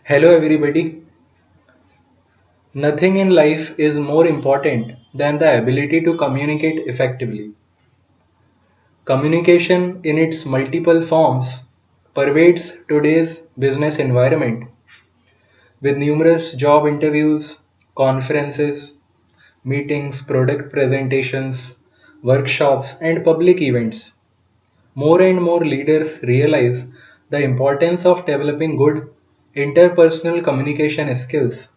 Hello everybody. Nothing in life is more important than the ability to communicate effectively. Communication in its multiple forms pervades today's business environment with numerous job interviews, conferences, meetings, product presentations, workshops, and public events. More and more leaders realize the importance of developing good interpersonal communication skills.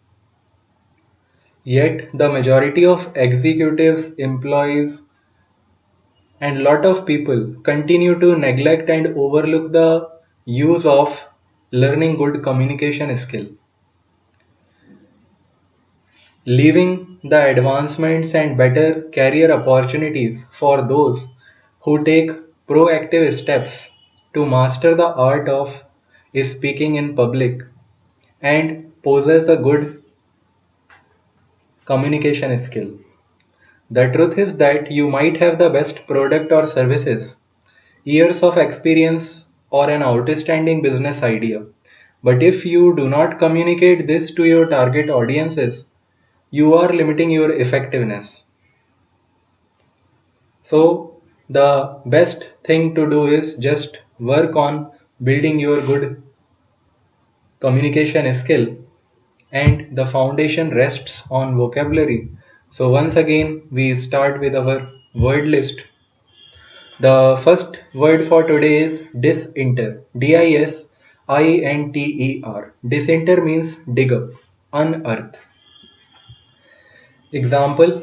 Yet the majority of executives, employees, and lot of people continue to neglect and overlook the use of learning good communication skill, leaving the advancements and better career opportunities for those who take proactive steps to master the art of speaking in public and possess a good communication skill. The truth is that you might have the best product or services, years of experience, or an outstanding business idea. But if you do not communicate this to your target audiences, you are limiting your effectiveness. So, the best thing to do is just work on building your good communication skill, and the foundation rests on vocabulary. So, once again, we start with our word list. The first word for today is disinter. Disinter. Disinter means dig up, unearth. Example: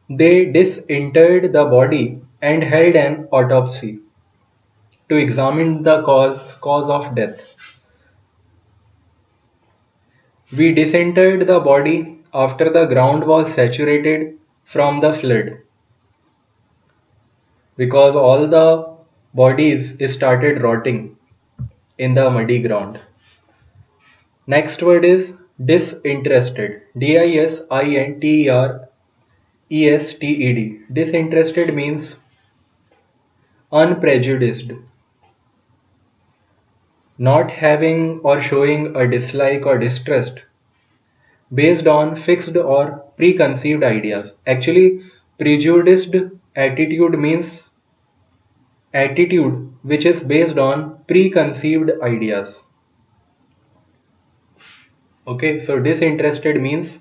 they disinterred the body and held an autopsy to examine the cause of death. We disinterred the body after the ground was saturated from the flood because all the bodies started rotting in the muddy ground. Next word is disinterested. Disinterested. Disinterested means unprejudiced, not having or showing a dislike or distrust based on fixed or preconceived ideas. Actually, prejudiced attitude means attitude which is based on preconceived ideas. Okay, so disinterested means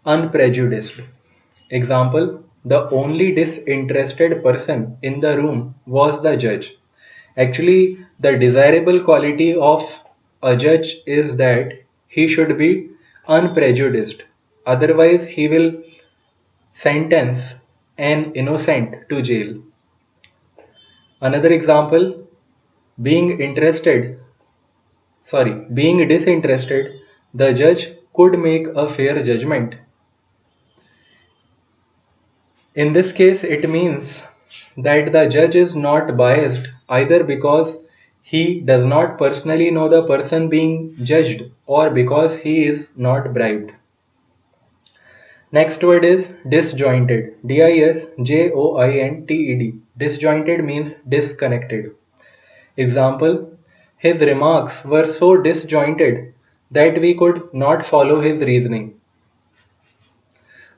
unprejudiced. Example: the only disinterested person in the room was the judge. Actually, the desirable quality of a judge is that he should be unprejudiced. Otherwise, he will sentence an innocent to jail. Another example: being interested, being disinterested, the judge could make a fair judgment. In this case, it means that the judge is not biased either because he does not personally know the person being judged or because he is not bribed. Next word is disjointed. Disjointed. Disjointed means disconnected. Example: his remarks were so disjointed that we could not follow his reasoning.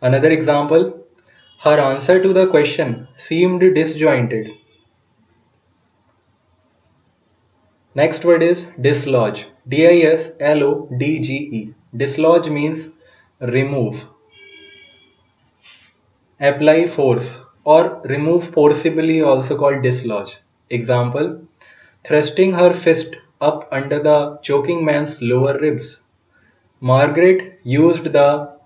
Another example: her answer to the question seemed disjointed. Next word is dislodge. Dislodge. Dislodge means remove, apply force, or remove forcibly, also called dislodge. Example: thrusting her fist up under the choking man's lower ribs. Margaret used the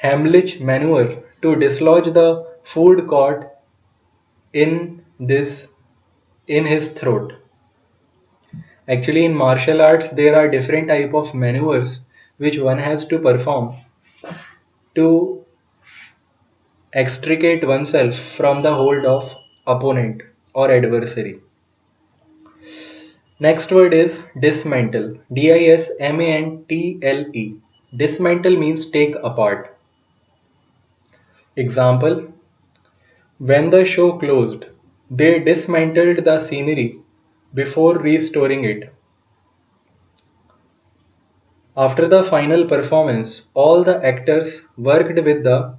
Heimlich maneuver to dislodge the food caught this in his throat. Actually, in martial arts, there are different type of maneuvers which one has to perform to extricate oneself from the hold of opponent or adversary. Next word is dismantle. Dismantle. Dismantle means take apart. Example: when the show closed, they dismantled the scenery before restoring it. After the final performance, all the actors worked with the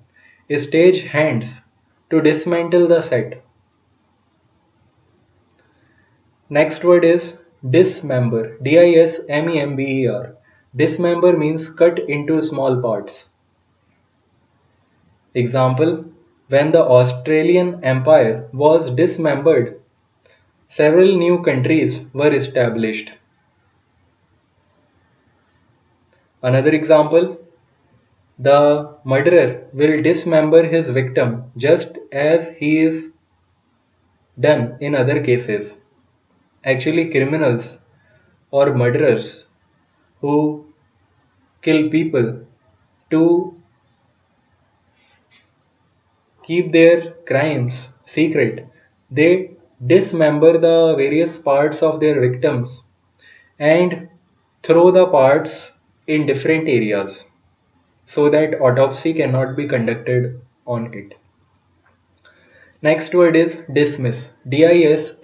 stage hands to dismantle the set. Next word is dismember. Dismember. Dismember means cut into small parts. Example, when the Australian Empire was dismembered, several new countries were established. Another example, the murderer will dismember his victim just as he is done in other cases. Actually, criminals or murderers who kill people to keep their crimes secret, they dismember the various parts of their victims and throw the parts in different areas so that autopsy cannot be conducted on it. Next word is dismiss. Dismiss.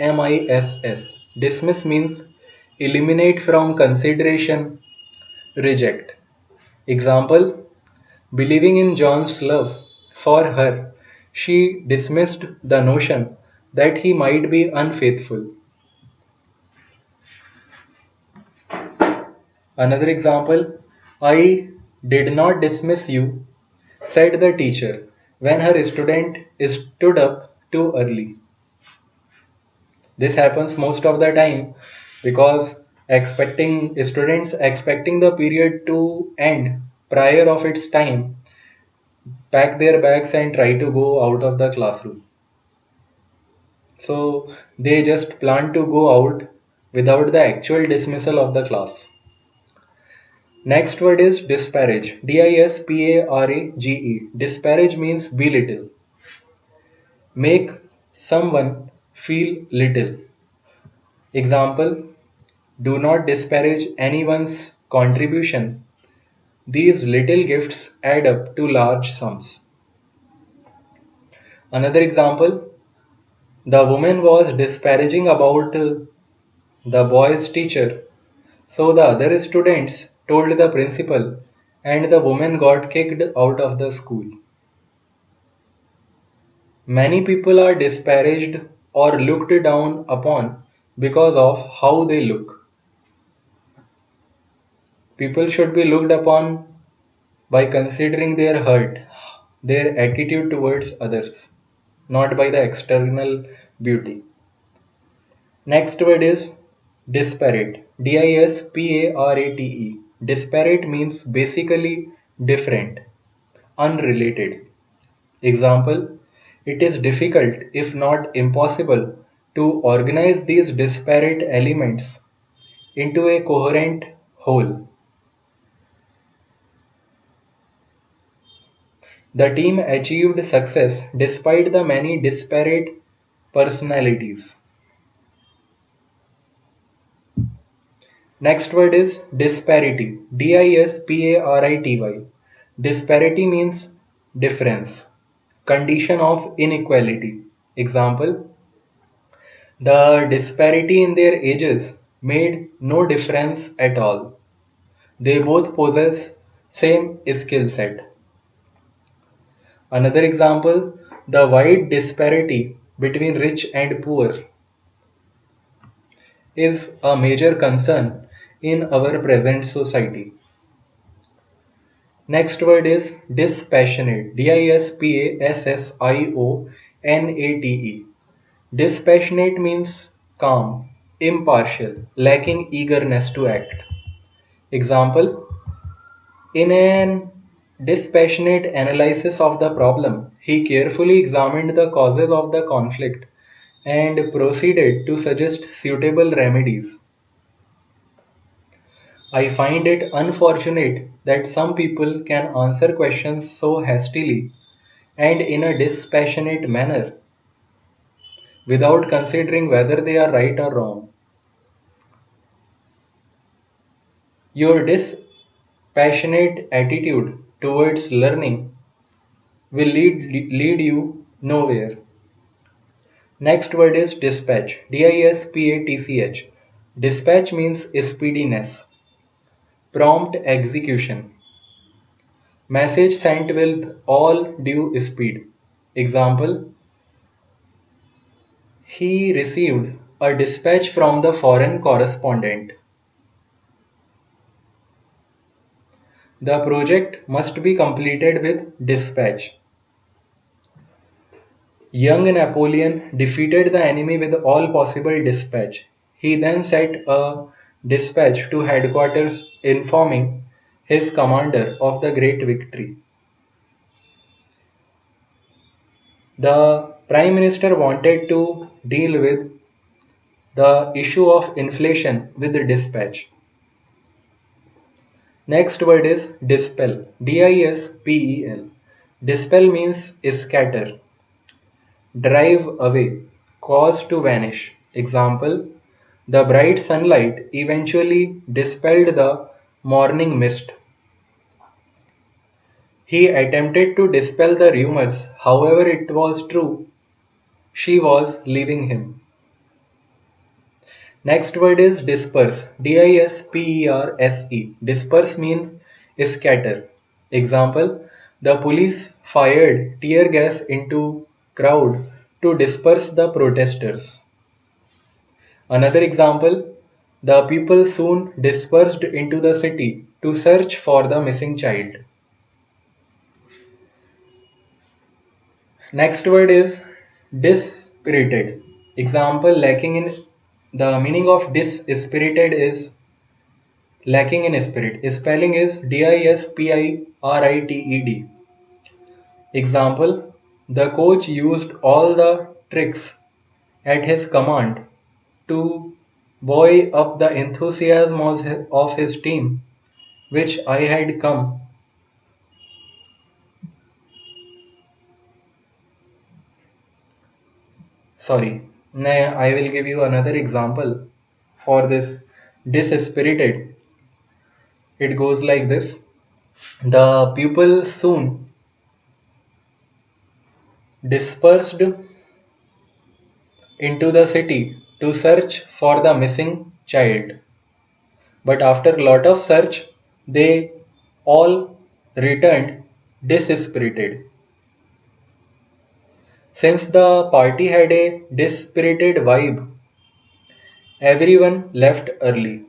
Dismiss means eliminate from consideration, reject. Example, believing in John's love for her, she dismissed the notion that he might be unfaithful. Another example, I did not dismiss you, said the teacher when her student stood up too early. This happens most of the time because expecting students expecting the period to end prior of its time pack their bags and try to go out of the classroom. So they just plan to go out without the actual dismissal of the class. Next word is disparage. Disparage. Disparage means belittle. Make someone feel little. Example, do not disparage anyone's contribution. These little gifts add up to large sums. Another example, the woman was disparaging about the boy's teacher, so the other students told the principal and the woman got kicked out of the school. Many people are disparaged or looked down upon because of how they look. People should be looked upon by considering their hurt, their attitude towards others, not by the external beauty. Next word is disparate. Disparate. Disparate means basically different, unrelated. Example, it is difficult, if not impossible, to organize these disparate elements into a coherent whole. The team achieved success despite the many disparate personalities. Next word is disparity. Disparity. Disparity means difference, condition of inequality. Example, the disparity in their ages made no difference at all. They both possess same skill set. Another example, the wide disparity between rich and poor is a major concern in our present society. Next word is dispassionate. Dispassionate. Dispassionate means calm, impartial, lacking eagerness to act. Example, in an dispassionate analysis of the problem, he carefully examined the causes of the conflict and proceeded to suggest suitable remedies. I find it unfortunate that some people can answer questions so hastily and in a dispassionate manner without considering whether they are right or wrong. Your dispassionate attitude towards learning will lead you nowhere. Next word is dispatch. Dispatch. Dispatch means speediness, prompt execution. Message sent with all due speed. Example: he received a dispatch from the foreign correspondent. The project must be completed with dispatch. Young Napoleon defeated the enemy with all possible dispatch. He then sent a dispatch to headquarters informing his commander of the great victory. The Prime Minister wanted to deal with the issue of inflation with dispatch. Next word is dispel. Dispel. Dispel means scatter, drive away, cause to vanish. Example: the bright sunlight eventually dispelled the morning mist. He attempted to dispel the rumors, however, it was true. She was leaving him. Next word is disperse. Disperse. Disperse means scatter. Example: the police fired tear gas into crowd to disperse the protesters. Another example: the people soon dispersed into the city to search for the missing child. Next word is dispirited. Example: lacking in. The meaning of dispirited is lacking in spirit. Spelling is Dispirited. Example: the coach used all the tricks at his command to buoy up the enthusiasm of his team, which I had come. Sorry, I will give you another example for this dispirited. It goes like this: the pupil soon dispersed into the city to search for the missing child. But after a lot of search, they all returned dispirited. Since the party had a dispirited vibe, everyone left early.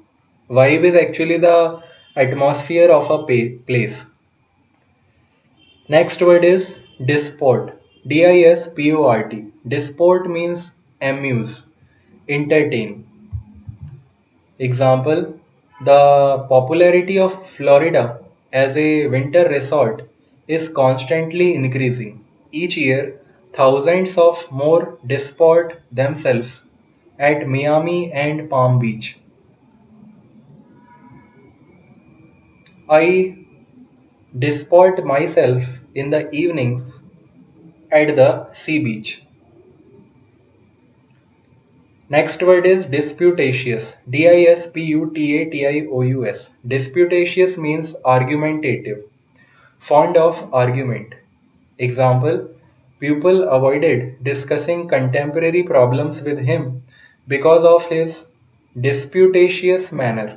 Vibe is actually the atmosphere of a place. Next word is disport. Disport. Disport means amuse, entertain. Example: the popularity of Florida as a winter resort is constantly increasing. Each year, thousands of more disport themselves at Miami and Palm Beach. I disport myself in the evenings at the sea beach. Next word is disputatious. Disputatious. Disputatious means argumentative, fond of argument. Example: pupil avoided discussing contemporary problems with him because of his disputatious manner.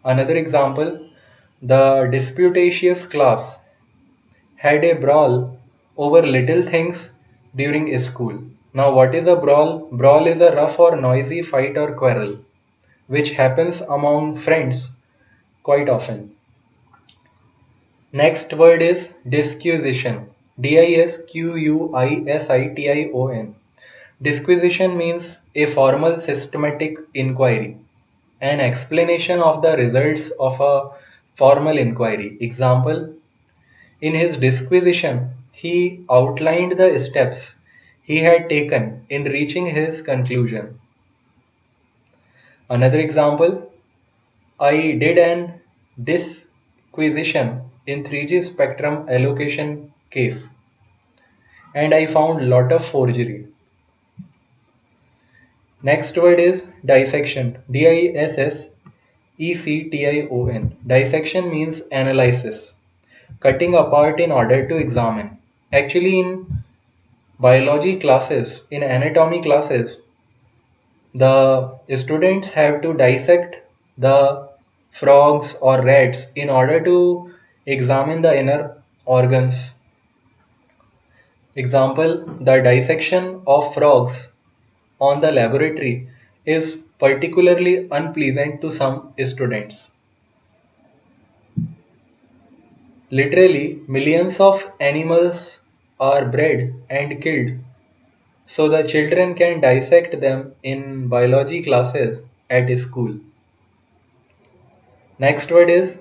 Another example: the disputatious class had a brawl over little things during school. Now, what is a brawl? Brawl is a rough or noisy fight or quarrel which happens among friends quite often. Next word is disquisition. Disquisition. Disquisition means a formal systematic inquiry, an explanation of the results of a formal inquiry. Example: in his disquisition, he outlined the steps he had taken in reaching his conclusion. Another example: I did an disquisition in 3G spectrum allocation case and I found lot of forgery. Next word is dissection. Dissection. Dissection means analysis, cutting apart in order to examine. Actually, in biology classes, in anatomy classes, the students have to dissect the frogs or rats in order to examine the inner organs. Example, the dissection of frogs on the laboratory is particularly unpleasant to some students. Literally, millions of animals are bred and killed so the children can dissect them in biology classes at school. Next word is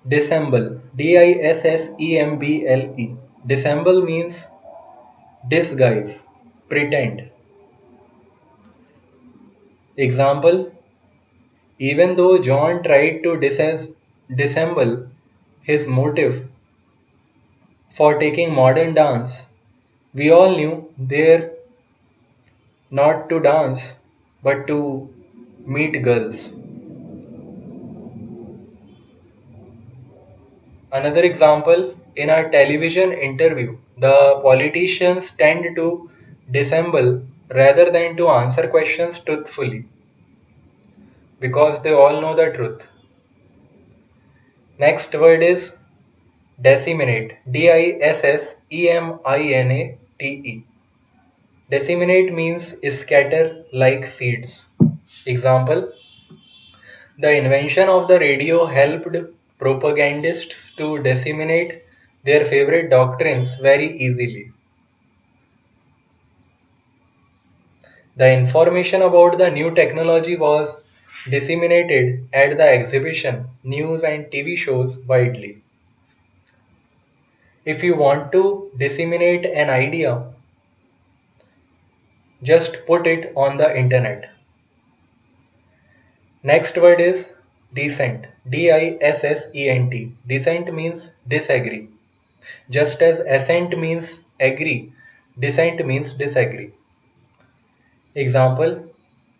dissemble. Dissemble. Dissemble means disguise, pretend. Example, even though John tried to dissemble his motive for taking modern dance, we all knew there not to dance but to meet girls. Another example, in a television interview, the politicians tend to dissemble rather than to answer questions truthfully because they all know the truth. Next word is disseminate. Disseminate. Disseminate means scatter like seeds. Example, the invention of the radio helped propagandists to disseminate their favorite doctrines very easily. The information about the new technology was disseminated at the exhibition, news and TV shows widely. If you want to disseminate an idea, just put it on the internet. Next word is dissent. Dissent. Dissent means disagree. Just as assent means agree, dissent means disagree. Example,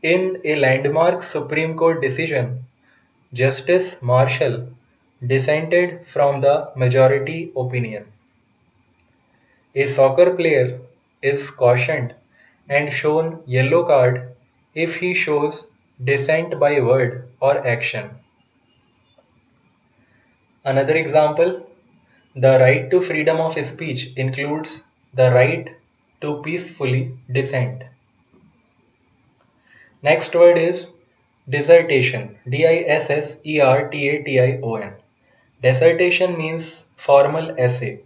in a landmark Supreme Court decision, Justice Marshall dissented from the majority opinion. A soccer player is cautioned and shown yellow card if he shows dissent by word or action. Another example, the right to freedom of speech includes the right to peacefully dissent. Next word is dissertation. Dissertation. Dissertation means formal essay.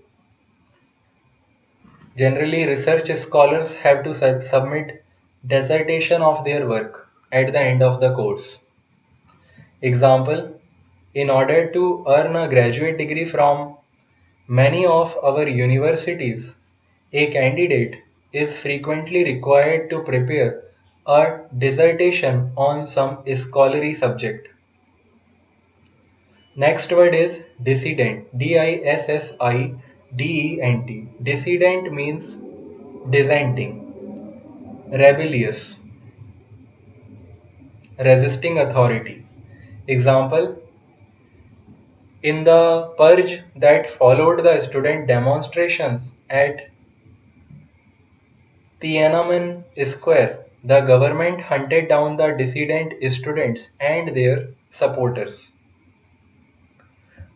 Generally, research scholars have to submit dissertation of their work at the end of the course. Example, in order to earn a graduate degree from many of our universities, a candidate is frequently required to prepare a dissertation on some scholarly subject. Next word is dissident. Dissident. Dissident means dissenting, rebellious, resisting authority. Example, in the purge that followed the student demonstrations at Tiananmen Square, the government hunted down the dissident students and their supporters.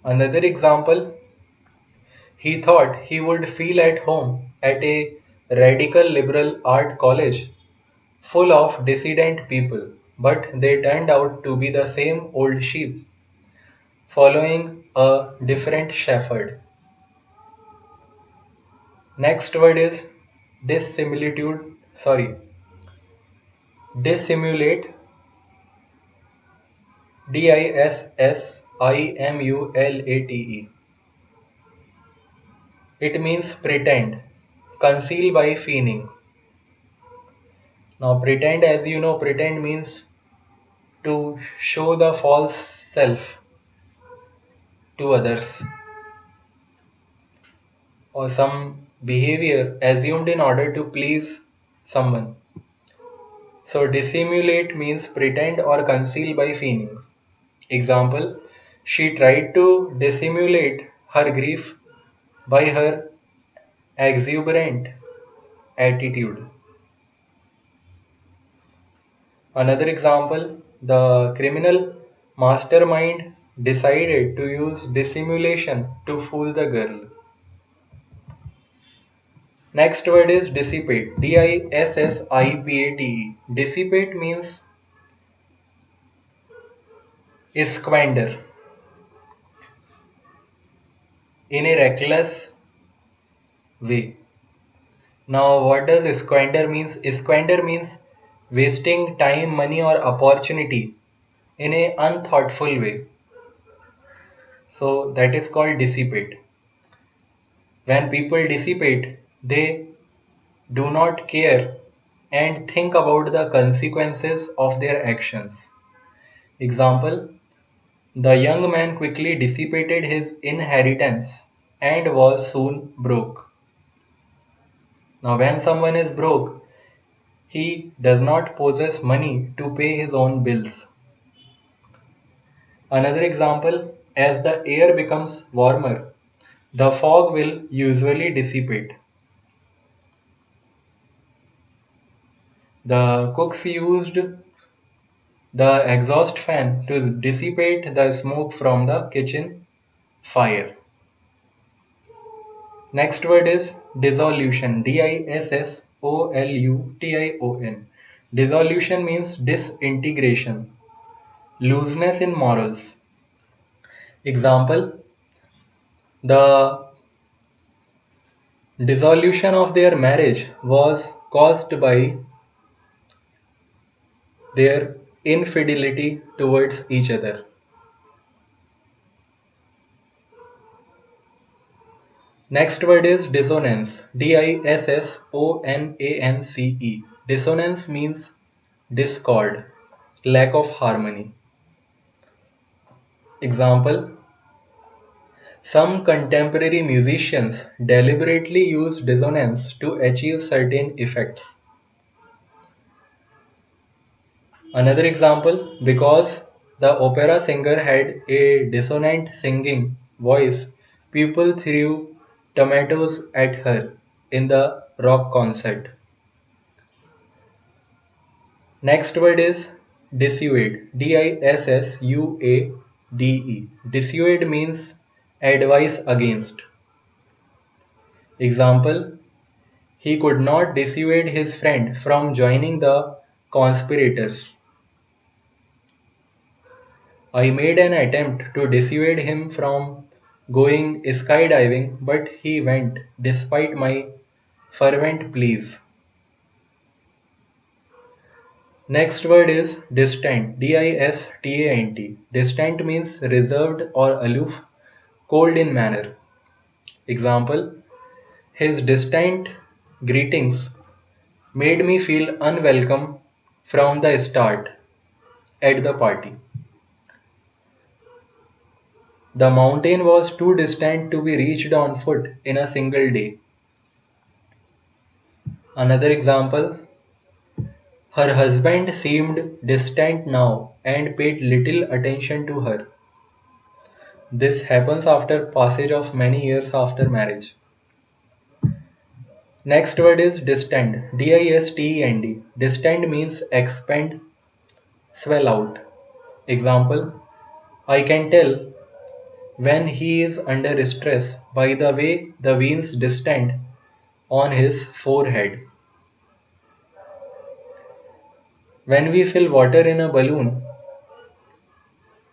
Another example, he thought he would feel at home at a radical liberal art college full of dissident people, but they turned out to be the same old sheep, following a different shepherd. Next word is dissimilitude, dissimulate, dissimulate. It means pretend, conceal by feigning. Now pretend, as you know, pretend means to show the false self to others or some behavior assumed in order to please someone. So dissimulate means pretend or conceal by feigning. Example, she tried to dissimulate her grief by her exuberant attitude. Another example, the criminal mastermind decided to use dissimulation to fool the girl. Next word is dissipate. Dissipate. Dissipate means squander in a reckless way. Now, what does squander means? Squander means wasting time, money, or opportunity in a unthoughtful way. So that is called dissipate. When people dissipate, they do not care and think about the consequences of their actions. Example, the young man quickly dissipated his inheritance and was soon broke. Now, when someone is broke, he does not possess money to pay his own bills. Another example, as the air becomes warmer, the fog will usually dissipate. The cooks used the exhaust fan to dissipate the smoke from the kitchen fire. Next word is dissolution. Dissolution. Dissolution means disintegration, looseness in morals. Example, the dissolution of their marriage was caused by their infidelity towards each other. Next word is dissonance. Dissonance. Dissonance means discord, lack of harmony. Example, some contemporary musicians deliberately use dissonance to achieve certain effects. Another example, because the opera singer had a dissonant singing voice, people threw tomatoes at her in the rock concert. Next word is dissuade. Dissuade. Dissuade means advise against. Example, he could not dissuade his friend from joining the conspirators. I made an attempt to dissuade him from going skydiving, but he went despite my fervent pleas. Next word is distant. Distant. Distant means reserved or aloof, cold in manner. Example, his distant greetings made me feel unwelcome from the start at the party. The mountain was too distant to be reached on foot in a single day. Another example, her husband seemed distant now and paid little attention to her. This happens after passage of many years after marriage. Next word is distend. Distend. Distend means expand, swell out. Example, I can tell when he is under stress by the way the veins distend on his forehead. When we fill water in a balloon,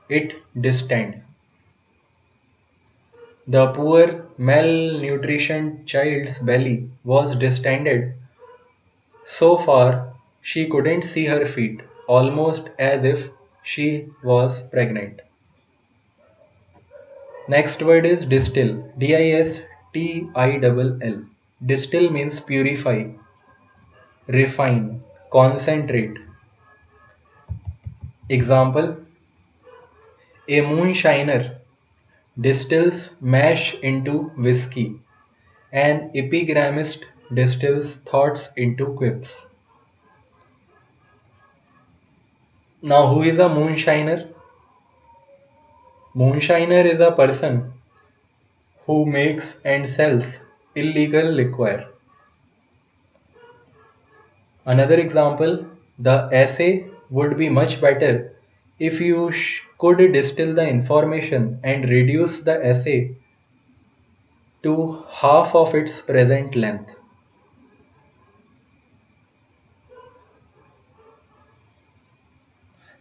it distends. The poor malnutrition child's belly was distended so far she couldn't see her feet, almost as if she was pregnant. Next word is distill. Distill. Distill means purify, refine, concentrate. Example, a moonshiner distills mash into whiskey. An epigrammist distills thoughts into quips. Now, who is a moonshiner? Moonshiner is a person who makes and sells illegal liquor. Another example, the essay would be much better if you could distill the information and reduce the essay to half of its present length.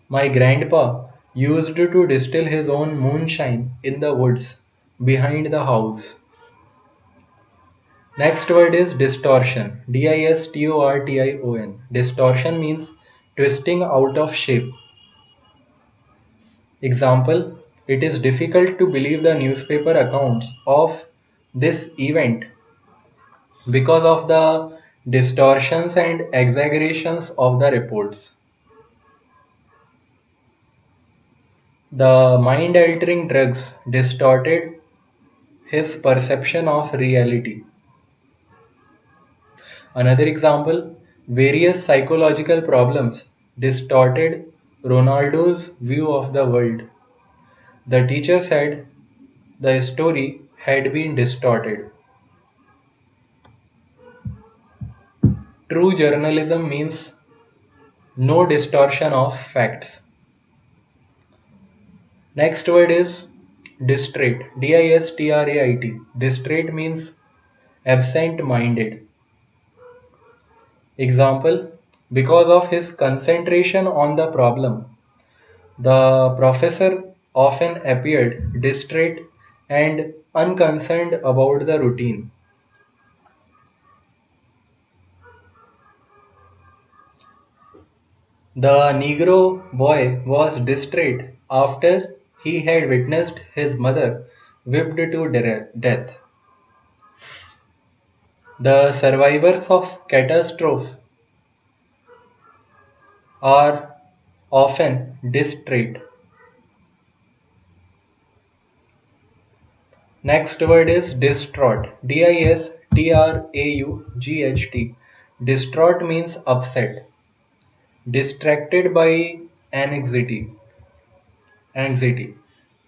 My grandpa used to distill his own moonshine in the woods behind the house. Next word is distortion. Distortion. Distortion means twisting out of shape. Example, it is difficult to believe the newspaper accounts of this event because of the distortions and exaggerations of the reports. The mind altering drugs distorted his perception of reality. Another example, various psychological problems distorted Ronaldo's view of the world. The teacher said the story had been distorted. True journalism means no distortion of facts. Next word is distraught. Distrait. Distraught means absent minded. Example, because of his concentration on the problem, the professor often appeared distraught and unconcerned about the routine. The Negro boy was distraught after he had witnessed his mother whipped to death. The survivors of catastrophe are often distraught. Next word is distraught. Distraught. Distraught means upset, distracted by anxiety. Anxiety.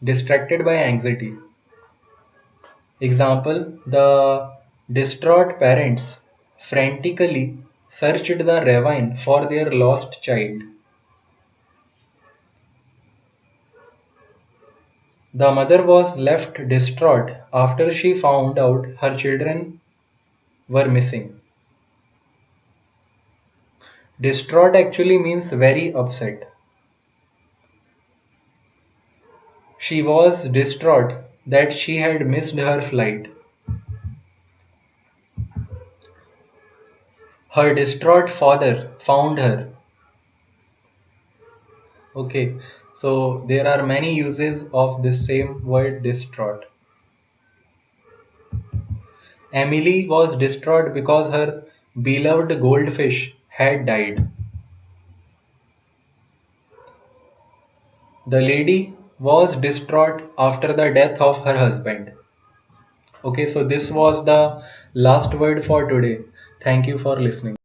Distracted by anxiety. Example, the distraught parents frantically searched the ravine for their lost child. The mother was left distraught after she found out her children were missing. Distraught actually means very upset. She was distraught that she had missed her flight. Her distraught father found her. Okay, so there are many uses of this same word distraught. Emily was distraught because her beloved goldfish had died. The lady was distraught after the death of her husband. Okay, so this was the last word for today. Thank you for listening.